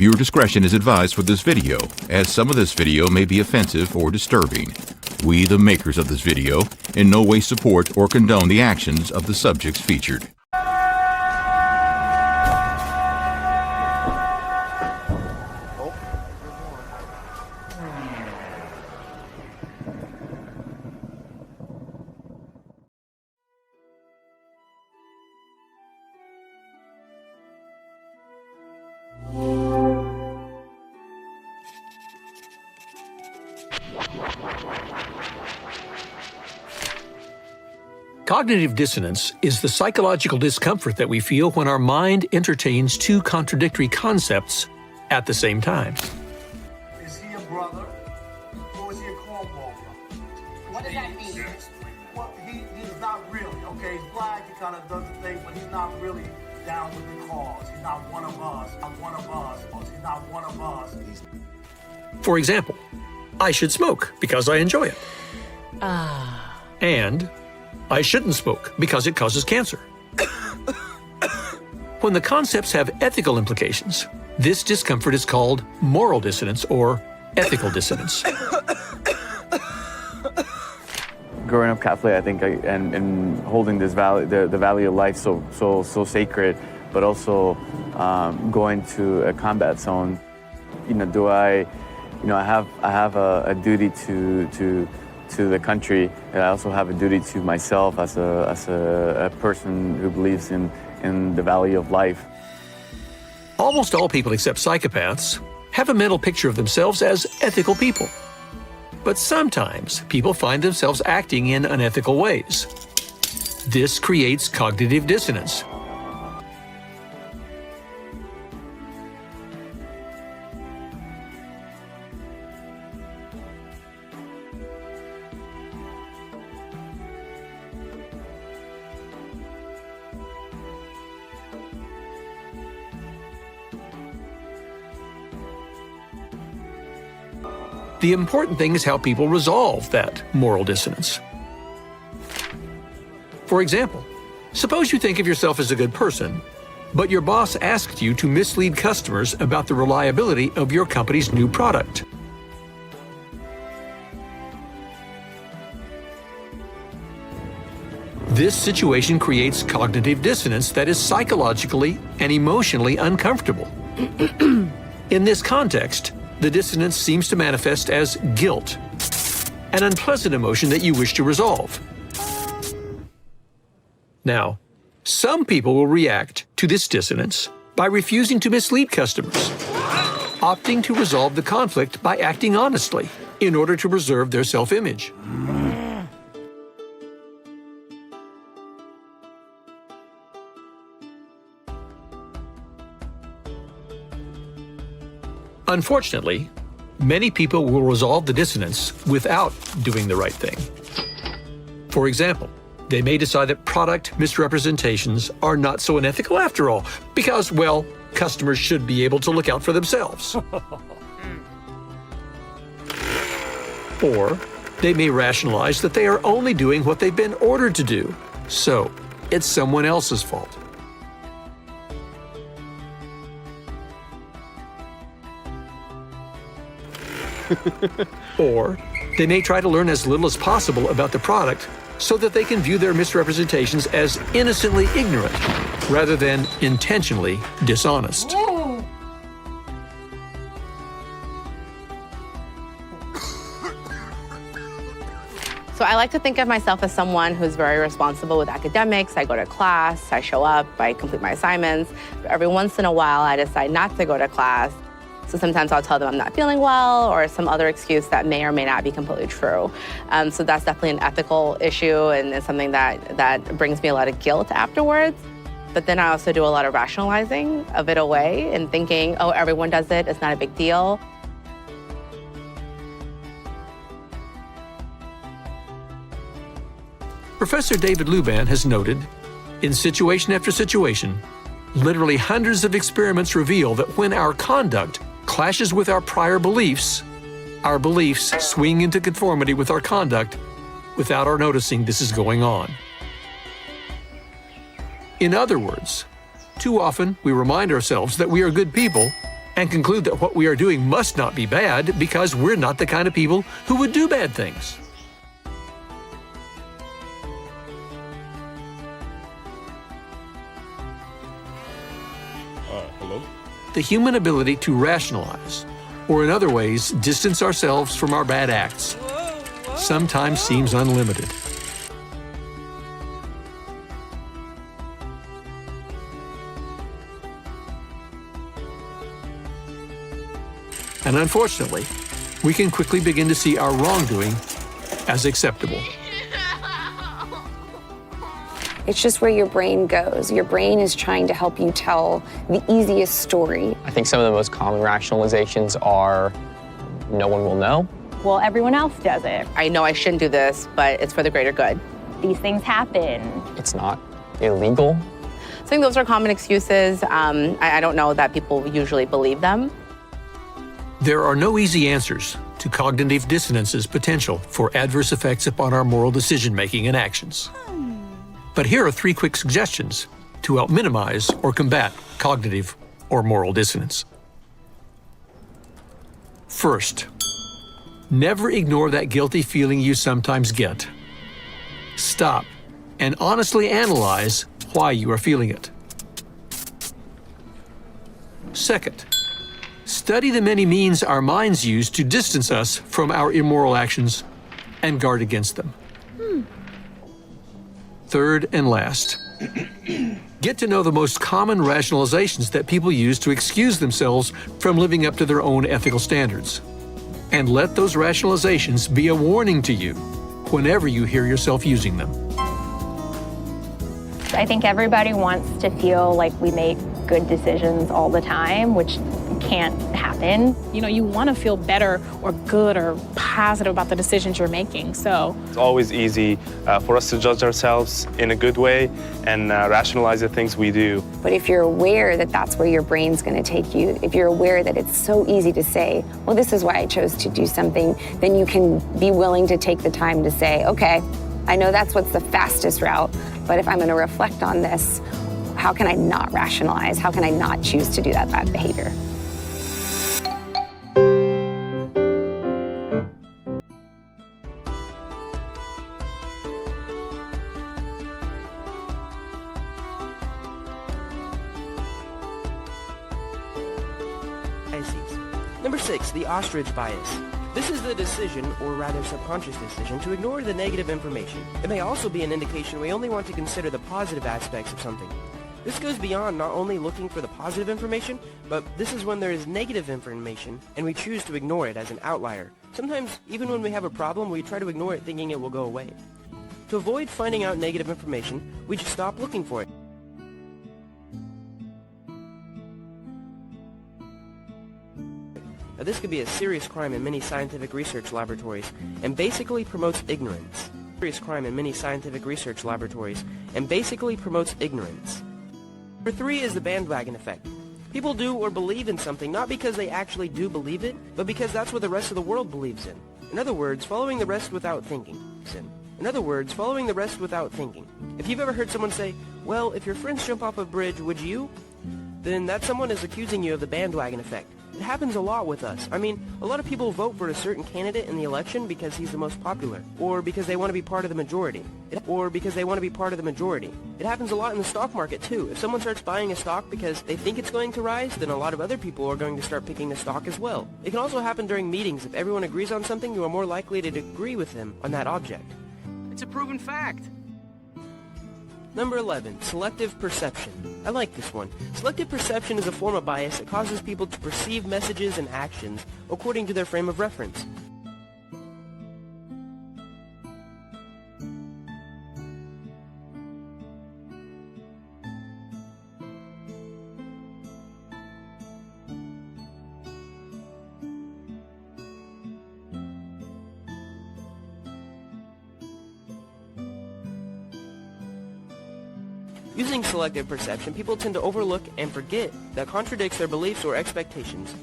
Viewer discretion is advised for this video, as some of this video may be offensive or disturbing. We, the makers of this video, in no way support or condone the actions of the subjects featured. Cognitive dissonance is the psychological discomfort that we feel when our mind entertains two contradictory concepts at the same time. Is he a brother or is he a cornball brother? What does that mean? Well, he's not really, okay? He's black, he kind of does the thing, but he's not really down with the cause. He's not one of us. Not one of us. He's not one of us. For example, I should smoke because I enjoy it. And I shouldn't smoke because it causes cancer. When the concepts have ethical implications, this discomfort is called moral dissonance or ethical dissonance. Growing up Catholic, I think, and holding this value, the value of life so sacred, but also going to a combat zone. I have a duty to the country, and I also have a duty to myself as a person who believes in the value of life. Almost all people except psychopaths have a mental picture of themselves as ethical people. But sometimes people find themselves acting in unethical ways. This creates cognitive dissonance. The important thing is how people resolve that moral dissonance. For example, suppose you think of yourself as a good person, but your boss asked you to mislead customers about the reliability of your company's new product. This situation creates cognitive dissonance that is psychologically and emotionally uncomfortable. In this context, the dissonance seems to manifest as guilt, an unpleasant emotion that you wish to resolve. Now, some people will react to this dissonance by refusing to mislead customers, opting to resolve the conflict by acting honestly in order to preserve their self-image. Unfortunately, many people will resolve the dissonance without doing the right thing. For example, they may decide that product misrepresentations are not so unethical after all, because, well, customers should be able to look out for themselves. Or they may rationalize that they are only doing what they've been ordered to do, so it's someone else's fault. Or they may try to learn as little as possible about the product so that they can view their misrepresentations as innocently ignorant rather than intentionally dishonest. So I like to think of myself as someone who's very responsible with academics. I go to class, I show up, I complete my assignments. But every once in a while, I decide not to go to class. So sometimes I'll tell them I'm not feeling well or some other excuse that may or may not be completely true. So that's definitely an ethical issue and it's something that brings me a lot of guilt afterwards. But then I also do a lot of rationalizing of it away and thinking, oh, everyone does it, it's not a big deal. Professor David Luban has noted, in situation after situation, literally hundreds of experiments reveal that when our conduct clashes with our prior beliefs swing into conformity with our conduct without our noticing this is going on. In other words, too often we remind ourselves that we are good people and conclude that what we are doing must not be bad because we're not the kind of people who would do bad things. Hello? The human ability to rationalize, or in other ways, distance ourselves from our bad acts, sometimes seems unlimited. And unfortunately, we can quickly begin to see our wrongdoing as acceptable. It's just where your brain goes. Your brain is trying to help you tell the easiest story. I think some of the most common rationalizations are, no one will know. Well, everyone else does it. I know I shouldn't do this, but it's for the greater good. These things happen. It's not illegal. So I think those are common excuses. I don't know that people usually believe them. There are no easy answers to cognitive dissonance's potential for adverse effects upon our moral decision-making and actions. But here are 3 quick suggestions to help minimize or combat cognitive or moral dissonance. First, never ignore that guilty feeling you sometimes get. Stop and honestly analyze why you are feeling it. Second, study the many means our minds use to distance us from our immoral actions and guard against them. Third and last, get to know the most common rationalizations that people use to excuse themselves from living up to their own ethical standards. And let those rationalizations be a warning to you whenever you hear yourself using them. I think everybody wants to feel like we make good decisions all the time, which can't happen. You know, you want to feel better or good or positive about the decisions you're making. So It's always easy for us to judge ourselves in a good way and rationalize the things we do. But if you're aware that that's where your brain's going to take you, if you're aware that it's so easy to say, well, this is why I chose to do something, then you can be willing to take the time to say, okay, I know that's what's the fastest route, but if I'm going to reflect on this, how can I not rationalize? How can I not choose to do that bad behavior? Number 6, the ostrich bias. This is the decision, or rather subconscious decision, to ignore the negative information. It may also be an indication we only want to consider the positive aspects of something. This goes beyond not only looking for the positive information, but this is when there is negative information and we choose to ignore it as an outlier. Sometimes, even when we have a problem, we try to ignore it thinking it will go away. To avoid finding out negative information, we just stop looking for it. Now, this could be a serious crime in many scientific research laboratories and basically promotes ignorance. Serious crime in many scientific research laboratories and basically promotes ignorance. Number 3 is the bandwagon effect. People do or believe in something not because they actually do believe it, but because that's what the rest of the world believes in. In other words, following the rest without thinking. If you've ever heard someone say, well, if your friends jump off a bridge, would you? Then that someone is accusing you of the bandwagon effect. It happens a lot with us. I mean, a lot of people vote for a certain candidate in the election because he's the most popular, or because they want to be part of the majority. It happens a lot in the stock market too. If someone starts buying a stock because they think it's going to rise, then a lot of other people are going to start picking the stock as well. It can also happen during meetings. If everyone agrees on something, you are more likely to agree with them on that object. It's a proven fact. Number 11, selective perception. I like this one. Selective perception is a form of bias that causes people to perceive messages and actions according to their frame of reference. Using selective perception, people tend to overlook and forget that contradicts their beliefs or expectations.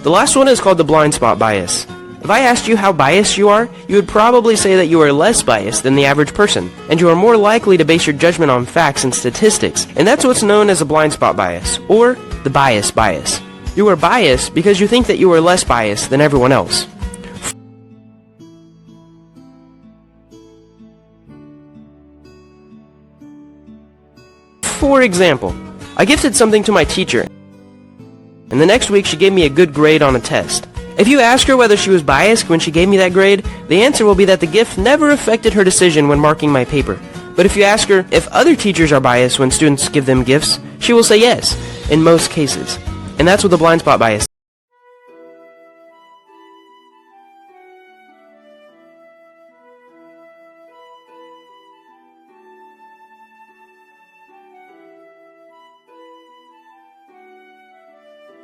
The last one is called the blind spot bias. If I asked you how biased you are, you would probably say that you are less biased than the average person, and you are more likely to base your judgment on facts and statistics, and that's what's known as a blind spot bias, or the bias bias. You are biased because you think that you are less biased than everyone else. For example, I gifted something to my teacher, and the next week she gave me a good grade on a test. If you ask her whether she was biased when she gave me that grade, the answer will be that the gift never affected her decision when marking my paper. But if you ask her if other teachers are biased when students give them gifts, she will say yes, in most cases. And that's what the blind spot bias is.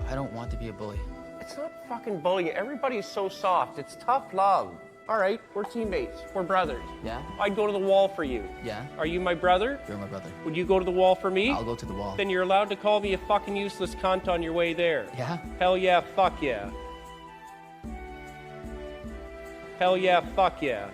I don't want to be a bully. It's not fucking bullying. Everybody's so soft. It's tough love. All right, we're teammates. We're brothers. Yeah? I'd go to the wall for you. Yeah? Are you my brother? You're my brother. Would you go to the wall for me? I'll go to the wall. Then you're allowed to call me a fucking useless cunt on your way there. Yeah? Hell yeah, fuck yeah. Hell yeah, fuck yeah.